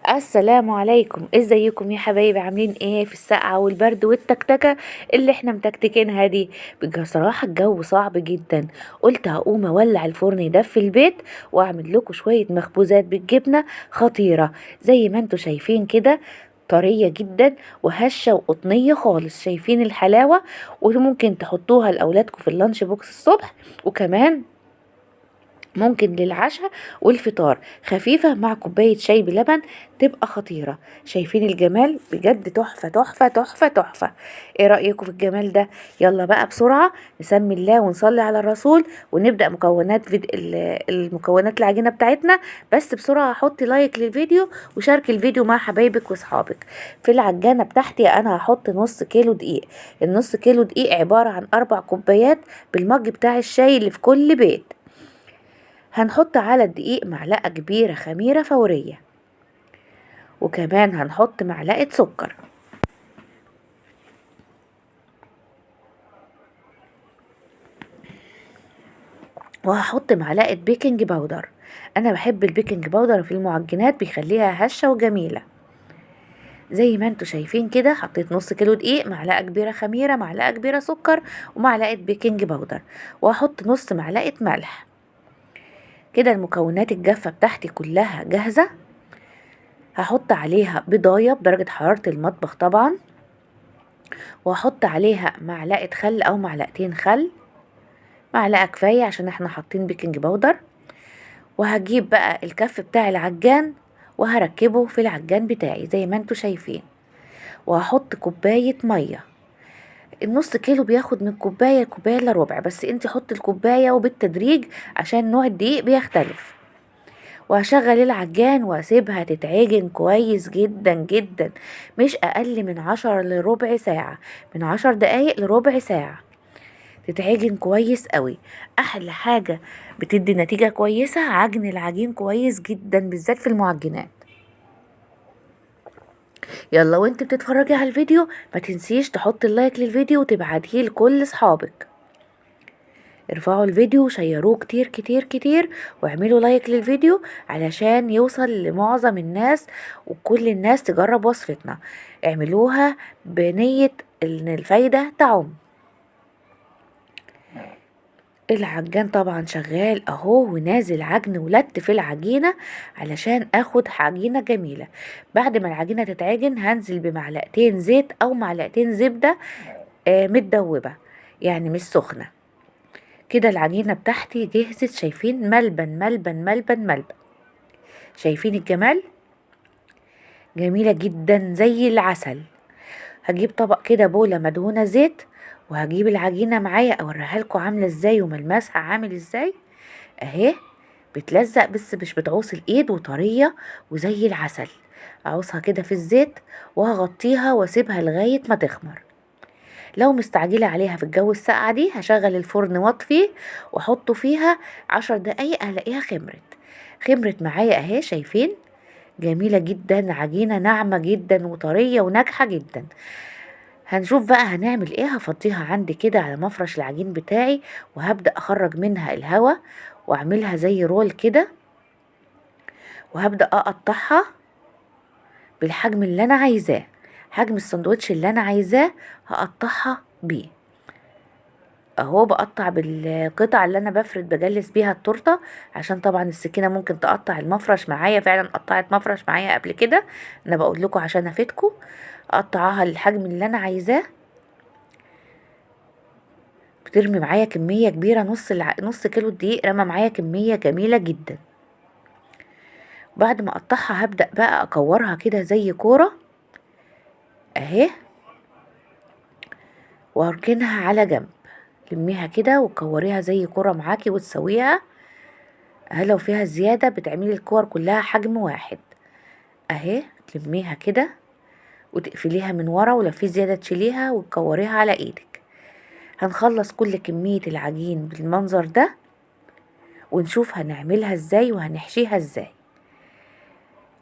السلام عليكم، ازيكم يا حبايبي؟ عاملين ايه في السقعة والبرد والتكتكة اللي احنا متكتكينها دي؟ بصراحة الجو صعب جدا. قلت هقوم اولع الفرن يدفي البيت واعمل لكم شوية مخبوزات بالجبنة خطيرة زي ما انتوا شايفين كده، طرية جدا وهشة وقطنية خالص. شايفين الحلاوة؟ وممكن تحطوها لأولادكم في اللانش بوكس الصبح، وكمان ممكن للعشاء والفطار، خفيفة مع كوباية شاي بلبن، تبقى خطيرة. شايفين الجمال؟ بجد تحفة تحفة تحفة تحفة. ايه رأيكم في الجمال ده؟ يلا بقى بسرعة نسمي الله ونصلي على الرسول ونبدأ مكونات المكونات العجينة بتاعتنا. بس بسرعة حطي لايك للفيديو وشاركي الفيديو مع حبايبك واصحابك. في العجانة بتاعتي انا هحط نص كيلو دقيق. النص كيلو دقيق عبارة عن 4 كوبايات بالمج بتاع الشاي اللي في كل بيت. هنحط على الدقيق معلقة كبيرة خميرة فورية، وكمان هنحط معلقة سكر، وهحط معلقة بيكنج باودر. انا بحب البيكنج باودر في المعجنات، بيخليها هشة وجميلة. زي ما انتوا شايفين كده حطيت نص كيلو دقيق، معلقة كبيرة خميرة، معلقة كبيرة سكر، ومعلقة بيكنج باودر، وهحط نص معلقة ملح. كده المكونات الجافة بتاعتي كلها جاهزة. هحط عليها بضاية بدرجة حرارة المطبخ طبعا، وهحط عليها معلقة خل او معلقتين خل، معلقة كفاية عشان احنا حاطين بيكنج باودر. وهجيب بقى الكف بتاع العجان وهركبه في العجان بتاعي زي ما انتوا شايفين، وهحط كوباية مية. النص كيلو بياخد من كوباية لكوباية الا ربع، بس انتي حطي الكوباية وبالتدريج عشان نوع الدقيق بيختلف. وهشغل العجان واسيبها تتعجن كويس جدا جدا، مش اقل من 10 لربع ساعة، من 10 دقايق لربع ساعة. تتعجن كويس قوي. احلى حاجة بتدي نتيجة كويسة عجن العجين كويس جدا، بالذات في المعجنات. يلا وانت بتتفرجي على الفيديو ما تنسيش تحط اللايك للفيديو وتبعتيه لكل صحابك. ارفعوا الفيديو وشيروه كتير كتير كتير، واعملوا لايك للفيديو علشان يوصل لمعظم الناس وكل الناس تجرب وصفتنا. اعملوها بنية ان الفايدة تعم. العجان طبعا شغال اهو ونازل عجن ولت في العجينة علشان اخد عجينة جميلة. بعد ما العجينة تتعجن هنزل بمعلقتين زيت او معلقتين زبدة متدوبة، يعني مش سخنة. كده العجينة بتاعتي جهزت. شايفين؟ ملبن ملبن ملبن ملبن. شايفين الجمال؟ جميلة جدا زي العسل. هجيب طبق كده بولة مدهونة زيت، وهجيب العجينة معايا اوريها لكم عاملة ازاي وملمسها عامل ازاي. اهي بتلزق بس مش بتعوص الايد، وطرية وزي العسل. اعوصها كده في الزيت وهغطيها واسيبها لغاية ما تخمر. لو مستعجلة عليها في الجو الساقعة دي هشغل الفرن واطفيه واحطه فيها 10 دقايق هلاقيها خمرت. خمرت معايا اهي. شايفين؟ جميلة جدا، عجينة ناعمة جدا وطرية وناجحة جدا. هنشوف بقى هنعمل ايه. هفضيها عندي كده على مفرش العجين بتاعي، وهبدأ اخرج منها الهواء واعملها زي رول كده، وهبدأ اقطعها بالحجم اللي انا عايزاه. حجم السندوتش اللي انا عايزاه هقطعها بيه. اهو بقطع بالقطع اللي انا بجلس بيها التورته، عشان طبعا السكينه ممكن تقطع المفرش معايا. فعلا قطعت مفرش معايا قبل كده، انا بقول لكم عشان افيدكم. اقطعها للحجم اللي انا عايزاه. بترمي معايا كميه كبيره. نص كيلو دقيق رمى معايا كميه جميله جدا. بعد ما اقطعها هبدا بقى اكورها كده زي كوره اهي، واركنها على جنب. لميها كده وكوريها زي كوره معاكي وتسويها. اهي لو فيها زياده بتعملي الكور كلها حجم واحد. اهي تلميها كده وتقفليها من ورا، ولو في زيادة تشيليها وتكوريها على ايدك. هنخلص كل كمية العجين بالمنظر ده، ونشوف هنعملها ازاي وهنحشيها ازاي.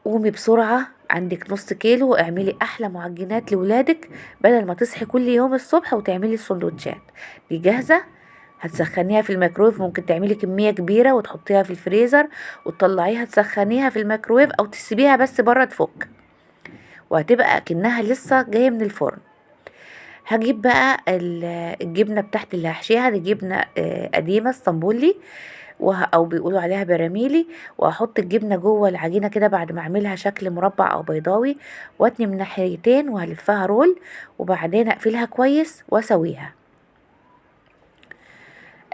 قومي بسرعة، عندك نص كيلو، اعملي احلى معجنات لولادك بدل ما تصحي كل يوم الصبح وتعملي السندوتشات دي جاهزة. هتسخنيها في الميكرويف، ممكن تعملي كمية كبيرة وتحطيها في الفريزر وتطلعيها تسخنيها في الميكرويف او تسيبيها بس بره تفك، وهتبقى اكنها لسه جاية من الفرن. هجيب بقى الجبنة بتاعتي اللي هحشيها، دي جبنة قديمة اسطنبولي او بيقولوا عليها براميلي. وهحط الجبنة جوه العجينة كده بعد ما اعملها شكل مربع او بيضاوي، واتني من ناحيتين وهلفها رول، وبعدين اقفلها كويس واسويها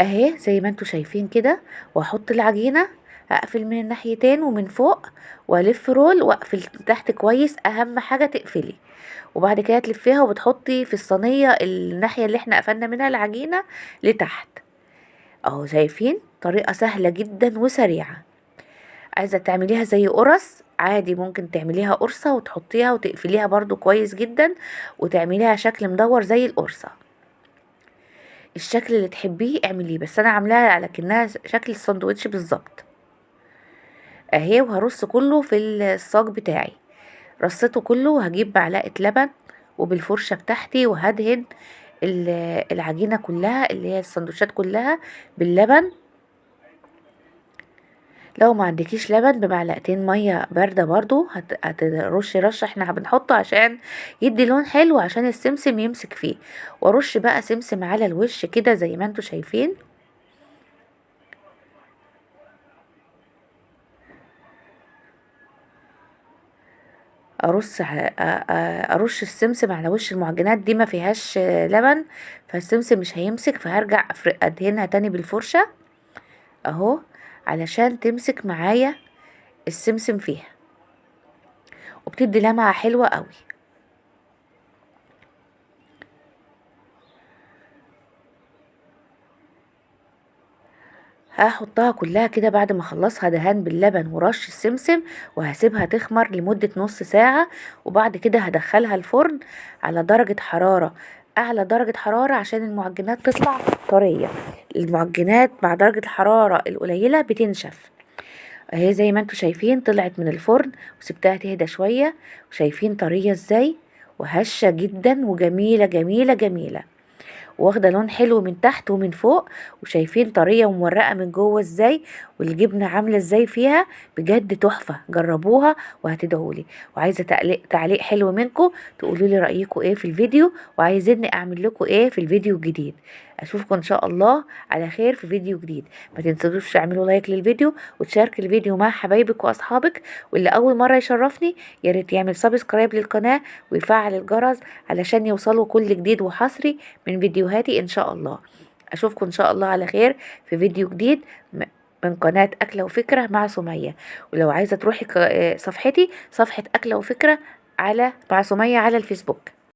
اهي زي ما انتوا شايفين كده. واحط العجينة، اقفل من الناحيتين ومن فوق، والف رول واقفل تحت كويس، اهم حاجة تقفلي. وبعد كده تلفيها وبتحطي في الصينية الناحية اللي احنا قفلنا منها العجينة لتحت اهو. شايفين؟ طريقة سهلة جدا وسريعة. عايزة تعمليها زي قرص عادي، ممكن تعمليها قرصة وتحطيها وتقفليها برضو كويس جدا، وتعمليها شكل مدور زي القرصة. الشكل اللي تحبيه اعمليه، بس انا عاملاها على كأنها شكل الساندوتش بالظبط اهي. وهرص كله في الصاج بتاعي، رصيته كله. وهجيب معلقة لبن وبالفرشة بتاعتي وهدهن العجينة كلها اللي هي السندوتشات كلها باللبن. لو ما عندكيش لبن بمعلقتين مية باردة برضو هترشي رشة احنا بنحطه عشان يدي لون حلو، عشان السمسم يمسك فيه. وارش بقى سمسم على الوش كده زي ما انتوا شايفين. ارش السمسم على وش المعجنات دي، ما فيهاش لبن، فالسمسم مش هيمسك، فهرجع ادهنها تاني بالفرشة اهو علشان تمسك معايا السمسم فيها، وبتدي لمعة حلوة قوي. هحطها كلها كده بعد ما اخلصها دهان باللبن ورش السمسم، وهسيبها تخمر لمدة نص ساعة. وبعد كده هدخلها الفرن على درجة حرارة اعلى درجة حرارة عشان المعجنات تطلع طرية. المعجنات مع درجة الحرارة القليلة بتنشف اهي زي ما انتوا شايفين. طلعت من الفرن وسبتها تهدى شوية، وشايفين طرية ازاي وهشة جدا وجميلة جميلة جميلة، واخده لون حلو من تحت ومن فوق. وشايفين طريه ومورقه من جوه ازاي، والجبنه عامله ازاي فيها. بجد تحفه، جربوها وهتدعولي. وعايزه تعليق حلو منكم، تقولوا لي رايكم ايه في الفيديو، وعايزيني اعمل لكم ايه في الفيديو الجديد. اشوفكم ان شاء الله على خير في فيديو جديد. ما تنسوش تعملوا لايك للفيديو وتشارك الفيديو مع حبايبك واصحابك. واللي اول مره يشرفني ياريت يعمل سبسكرايب للقناه ويفعل الجرس علشان يوصلوا كل جديد وحصري من فيديوهاتي ان شاء الله. اشوفكم ان شاء الله على خير في فيديو جديد من قناة أكلة وفكرة مع سمية. ولو عايزة تروحي صفحتي، صفحة أكلة وفكرة مع سمية على الفيسبوك.